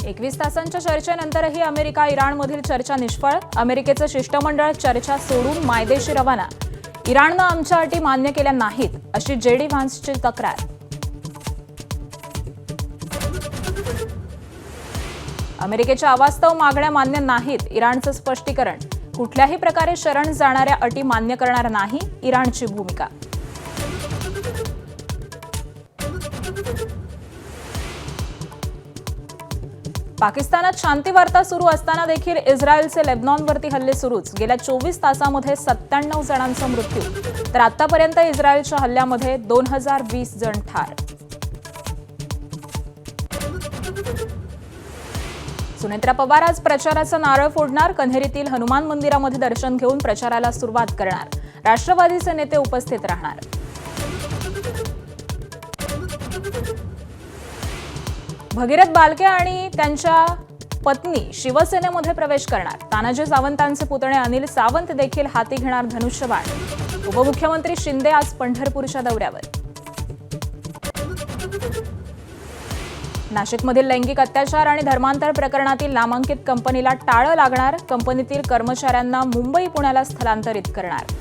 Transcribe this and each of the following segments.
21 तासांच्या चर्चेनंतरही अमेरिका इराणमधील चर्चा निष्फळ. अमेरिकेचं शिष्टमंडळ चर्चा सोडून मायदेशी रवाना. इराणनं आमच्या अटी मान्य केल्या नाहीत अशी जेडी व्हान्सची तक्रार. अमेरिकेच्या अवास्तव मागण्या मान्य नाहीत. इराणचं स्पष्टीकरण. कुठल्याही प्रकारे शरण जाणाऱ्या अटी मान्य करणार नाही. इराणची भूमिका. पाकिस्तानात शांती वार्ता सुरू असताना देखील इस्रायलचे लेबनॉनवरती हल्ले सुरूच. गेल्या 24 तासांमध्ये 97 जणांचा मृत्यू, तर आतापर्यंत इस्रायलच्या हल्ल्यामध्ये 2020 जण ठार. सुनेत्रा पवार आज प्रचाराचं नारळ फोडणार. कन्हेरीतील हनुमान मंदिरामध्ये दर्शन घेऊन प्रचाराला सुरुवात करणार. राष्ट्रवादीचे नेते उपस्थित राहणार. भगीरथ बालके आणि त्यांच्या पत्नी शिवसेनेमध्ये प्रवेश करणार. तानाजी सावंतांचे पुतणे अनिल सावंत देखील हाती घेणार धनुष्यबाण. उपमुख्यमंत्री शिंदे आज पंढरपूरच्या दौऱ्यावर. नाशिकमधील लैंगिक अत्याचार आणि धर्मांतर प्रकरणातील नामांकित कंपनीला टाळं लागणार. कंपनीतील कर्मचाऱ्यांना मुंबई पुण्याला स्थलांतरित करणार.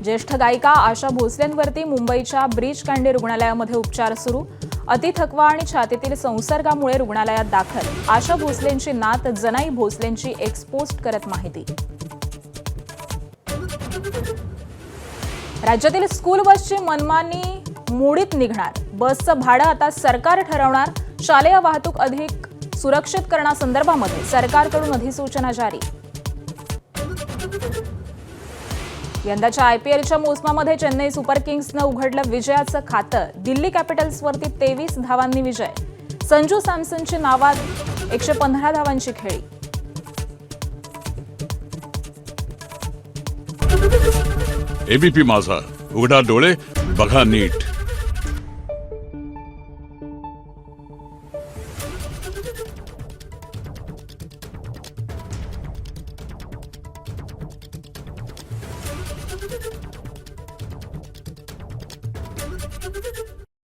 ज्येष्ठ गायिका आशा भोसलेंवरती मुंबईच्या ब्रीच कँडी रुग्णालयामध्ये उपचार सुरू. अतिथकवा आणि छातीतील संसर्गामुळे रुग्णालयात दाखल. आशा भोसलेंची नात जनाई भोसलेंची एक्सपोस्ट करत माहिती. राज्यातील स्कूल बसची मनमानी मोडीत निघणार. बसचं भाडं आता सरकार ठरवणार. शालेय वाहतूक अधिक सुरक्षित करण्यासंदर्भामध्ये सरकारकडून अधिसूचना जारी. यंदाच्या आयपीएलच्या मोसमामध्ये चेन्नई सुपर किंग्सनं उघडलं विजयाचं खातं. दिल्ली कॅपिटल्सवरती 23 धावांनी विजय. संजू सॅमसनची नावात 115 धावांची खेळी. एबीपी माझा, उघडा डोळे बघा नीट.